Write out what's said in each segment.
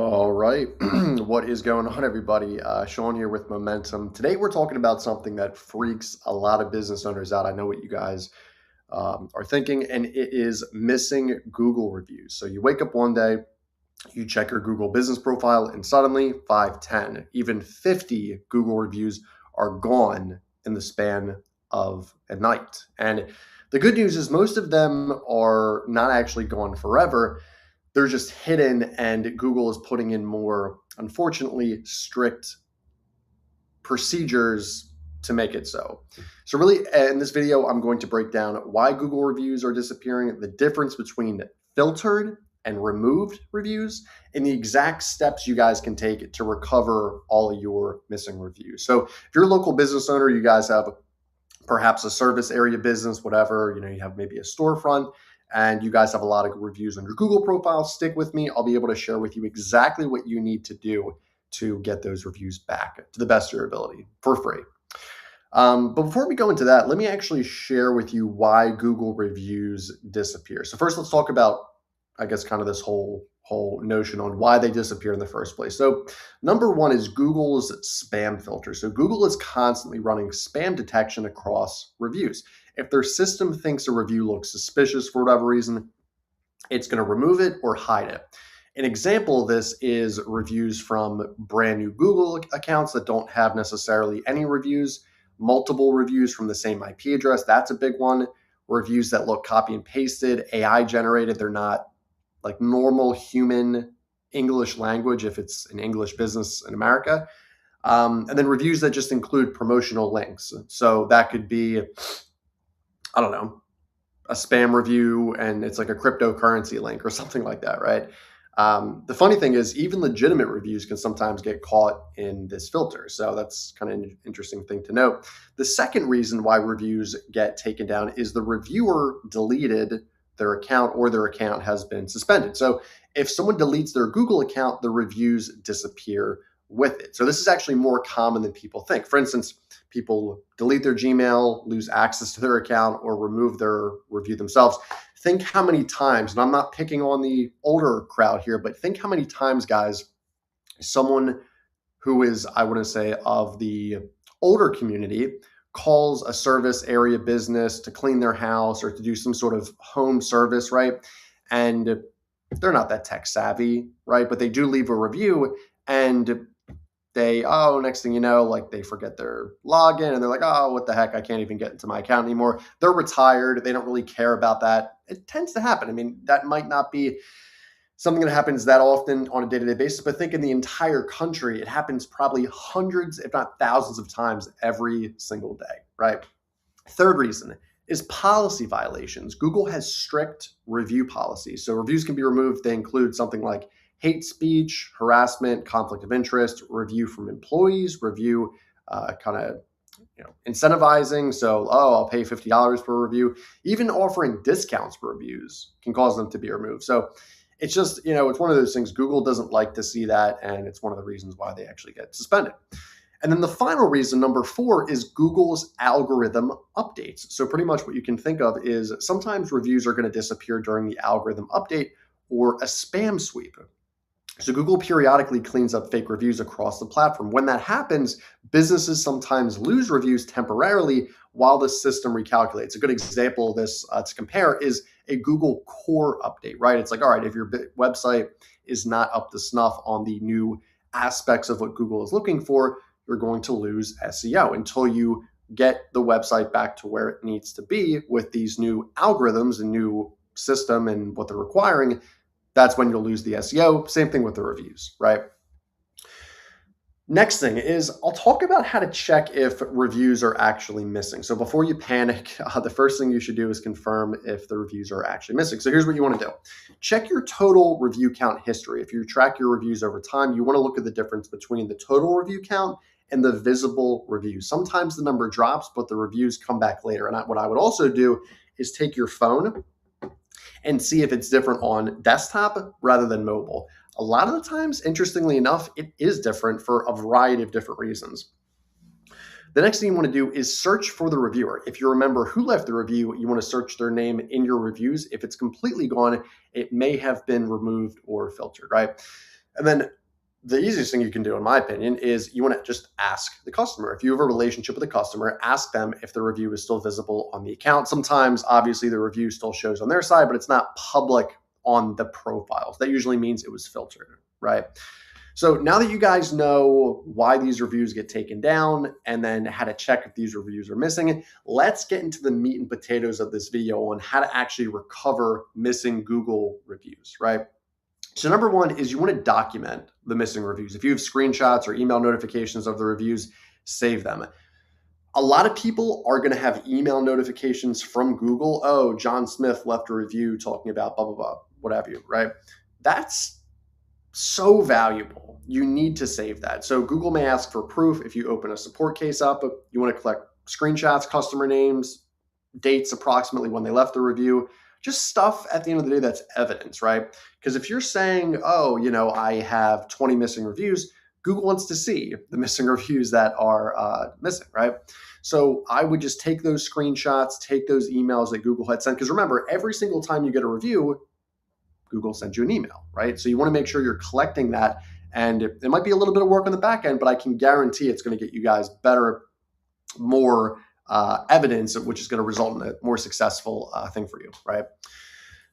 All right. What is going on, everybody? Sean here with Momentum. Today, we're talking about something that freaks a lot of business owners out. I know what you guys are thinking, and it is missing Google reviews. So, you wake up one day, you check your Google business profile, and suddenly 5, 10, even 50 Google reviews are gone in the span of a night. And the good news is most of them are not actually gone forever. They're just hidden, and Google is putting in more, unfortunately, strict procedures to make it so. So really, in this video, I'm going to break down why Google reviews are disappearing, the difference between filtered and removed reviews, and the exact steps you guys can take to recover all of your missing reviews. So if you're a local business owner, you guys have perhaps a service area business, whatever, you have maybe a storefront, and you guys have a lot of reviews on your Google profile, stick with me. I'll be able to share with you exactly what you need to do to get those reviews back to the best of your ability for free. But before we go into that, let me actually share with you why Google reviews disappear. So first, let's talk about, I guess, kind of this whole notion on why they disappear in the first place. So number one is Google's spam filter. So Google is constantly running spam detection across reviews. If their system thinks a review looks suspicious for whatever reason, it's going to remove it or hide it. An example of this is reviews from brand new Google accounts that don't have necessarily any reviews, multiple reviews from the same IP address. That's a big one. Reviews that look copy and pasted, AI generated. They're not like normal human English language if it's an English business in America. And then reviews that just include promotional links. So that could be, I don't know, a spam review and it's like a cryptocurrency link or something like that, right? The funny thing is even legitimate reviews can sometimes get caught in this filter. So that's kind of an interesting thing to note. The second reason why reviews get taken down is the reviewer deleted their account or their account has been suspended. So if someone deletes their Google account, the reviews disappear with it. So this is actually more common than people think. For instance, people delete their Gmail, lose access to their account, or remove their review themselves. Think how many times, and I'm not picking on the older crowd here, but think how many times, guys, someone who is, I wouldn't say, of the older community calls a service area business to clean their house or to do some sort of home service, right? And they're not that tech savvy, right? But they do leave a review and next thing you know, like they forget their login and they're like, oh, what the heck? I can't even get into my account anymore. They're retired. They don't really care about that. It tends to happen. I mean, that might not be something that happens that often on a day-to-day basis, but think in the entire country, it happens probably hundreds, if not thousands of times every single day, right? Third reason is policy violations. Google has strict review policies. So reviews can be removed. They include something like hate speech, conflict of interest, review from employees, review incentivizing. So, I'll pay $50 per review. Even offering discounts for reviews can cause them to be removed. So it's just, it's one of those things. Google doesn't like to see that, and it's one of the reasons why they actually get suspended. And then the final reason, number 4, is Google's algorithm updates. So pretty much what you can think of is sometimes reviews are going to disappear during the algorithm update or a spam sweep. So Google periodically cleans up fake reviews across the platform. When that happens, businesses sometimes lose reviews temporarily while the system recalculates. A good example of this to compare is a Google core update, right? It's like, all right, if your website is not up to snuff on the new aspects of what Google is looking for, you're going to lose SEO until you get the website back to where it needs to be with these new algorithms and new system and what they're requiring. That's when you'll lose the SEO. Same thing with the reviews, right? Next thing is I'll talk about how to check if reviews are actually missing. So before you panic, the first thing you should do is confirm if the reviews are actually missing. So here's what you want to do. Check your total review count history. If you track your reviews over time, you want to look at the difference between the total review count and the visible reviews. Sometimes the number drops, but the reviews come back later. And what I would also do is take your phone and see if it's different on desktop rather than mobile. A lot of the times, interestingly enough, it is different for a variety of different reasons. The next thing you want to do is search for the reviewer. If you remember who left the review, you want to search their name in your reviews. If it's completely gone, it may have been removed or filtered, right? And then the easiest thing you can do, in my opinion, is you want to just ask the customer. If you have a relationship with a customer, ask them if the review is still visible on the account. Sometimes, obviously, the review still shows on their side, but it's not public on the profiles. That usually means it was filtered, right? So now that you guys know why these reviews get taken down and then how to check if these reviews are missing, let's get into the meat and potatoes of this video on how to actually recover missing Google reviews, right? So number one is you want to document the missing reviews. If you have screenshots or email notifications of the reviews, save them. A lot of people are going to have email notifications from Google. Oh, John Smith left a review talking about blah, blah, blah, what have you, right? That's so valuable. You need to save that. So Google may ask for proof if you open a support case up. You want to collect screenshots, customer names, dates approximately when they left the review, just stuff at the end of the day that's evidence, right? Because if you're saying, oh, I have 20 missing reviews, Google wants to see the missing reviews that are missing, right? So I would just take those screenshots, take those emails that Google had sent. Because remember, every single time you get a review, Google sends you an email, right? So you want to make sure you're collecting that. And it might be a little bit of work on the back end, but I can guarantee it's going to get you guys better, more evidence, which is going to result in a more successful thing for you, right?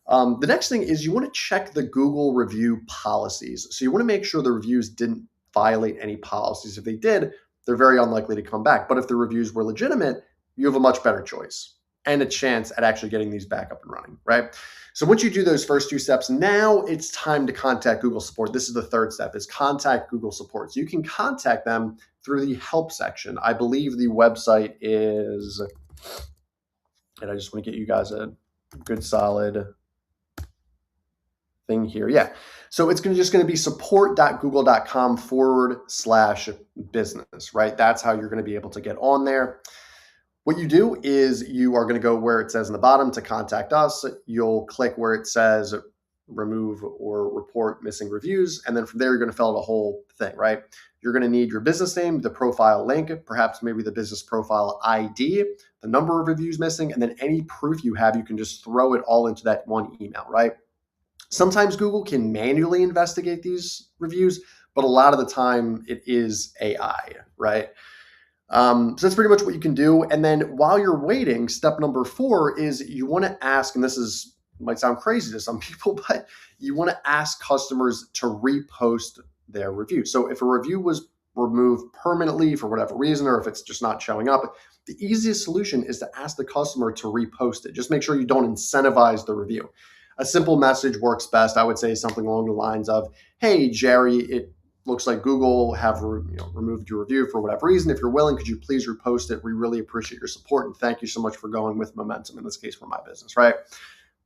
The next thing is you want to check the Google review policies. So you want to make sure the reviews didn't violate any policies. If they did, they're very unlikely to come back. But if the reviews were legitimate, you have a much better choice and a chance at actually getting these back up and running, right? So once you do those first two steps, now it's time to contact Google support. This is the third step, is contact Google support. So you can contact them through the help section. I believe the website is, and I just want to get you guys a good solid thing here. Yeah. So it's just going to be support.google.com/business, right? That's how you're going to be able to get on there. What you do is you are going to go where it says in the bottom to contact us. You'll click where it says remove or report missing reviews. And then from there, you're going to fill out a whole thing, right? You're going to need your business name, the profile link, perhaps maybe the business profile ID, the number of reviews missing, and then any proof you have, you can just throw it all into that one email, right? Sometimes Google can manually investigate these reviews, but a lot of the time it is AI, right? So that's pretty much what you can do. And then while you're waiting, step number 4 is you want to ask, and this might sound crazy to some people, but you want to ask customers to repost their review. So if a review was removed permanently for whatever reason, or if it's just not showing up, the easiest solution is to ask the customer to repost it. Just make sure you don't incentivize the review. A simple message works best. I would say something along the lines of, hey, Jerry, it looks like Google have removed your review for whatever reason. If you're willing, could you please repost it? We really appreciate your support, and thank you so much for going with momentum, in this case for my business, right?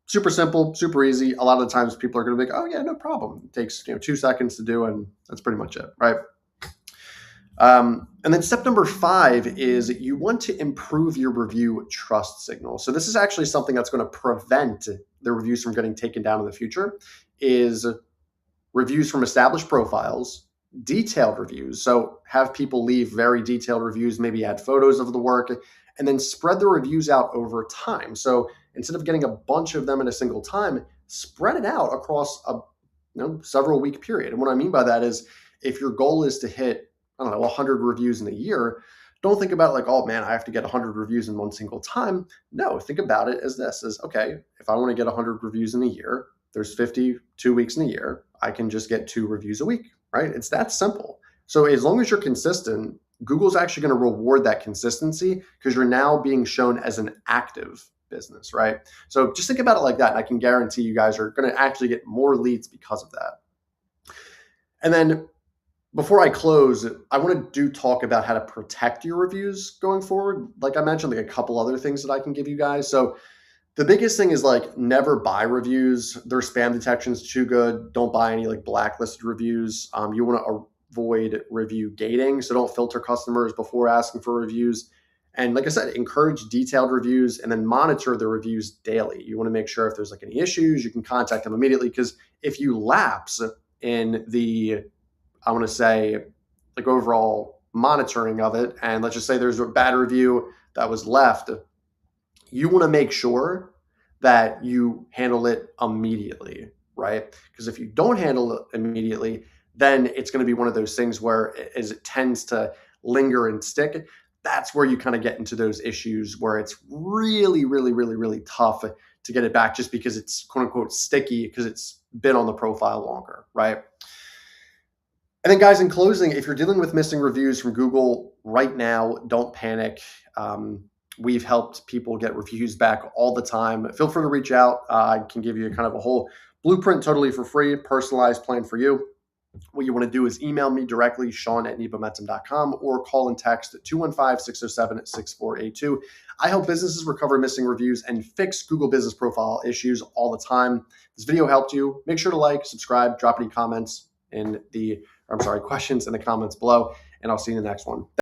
Super simple, super easy. A lot of the times people are going to be like, oh yeah, no problem. It takes 2 seconds to do, and that's pretty much it, right? And then step number 5 is you want to improve your review trust signal. So this is actually something that's going to prevent the reviews from getting taken down in the future, is reviews from established profiles, detailed reviews. So have people leave very detailed reviews, maybe add photos of the work, and then spread the reviews out over time. So instead of getting a bunch of them in a single time, spread it out across a several week period. And what I mean by that is if your goal is to hit, 100 reviews in a year, don't think about it like, oh man, I have to get 100 reviews in one single time. No, think about it as this, is okay, if I want to get 100 reviews in a year, there's 52 weeks in a year, I can just get 2 reviews a week, right? It's that simple. So as long as you're consistent, Google's actually going to reward that consistency because you're now being shown as an active business, right? So just think about it like that. And I can guarantee you guys are going to actually get more leads because of that. And then before I close, I want to talk about how to protect your reviews going forward. Like I mentioned, like a couple other things that I can give you guys. So the biggest thing is like never buy reviews. Their spam detection is too good. Don't buy any like blacklisted reviews. You want to avoid review gating. So don't filter customers before asking for reviews. And like I said, encourage detailed reviews and then monitor the reviews daily. You want to make sure if there's like any issues, you can contact them immediately. Because if you lapse in the, I want to say, like overall monitoring of it, and let's just say there's a bad review that was left, you want to make sure that you handle it immediately, right? Because if you don't handle it immediately, then it's going to be one of those things where as it tends to linger and stick, that's where you kind of get into those issues where it's really, really, really, really tough to get it back just because it's quote unquote sticky because it's been on the profile longer, right? And then, guys, in closing, if you're dealing with missing reviews from Google right now, don't panic. We've helped people get reviews back all the time. Feel free to reach out. I can give you kind of a whole blueprint totally for free, personalized plan for you. What you want to do is email me directly, Sean@nebomentum.com, or call and text 215-607-6482. I help businesses recover missing reviews and fix Google Business Profile issues all the time. This video helped you. Make sure to like, subscribe, drop any comments in the, questions in the comments below, and I'll see you in the next one.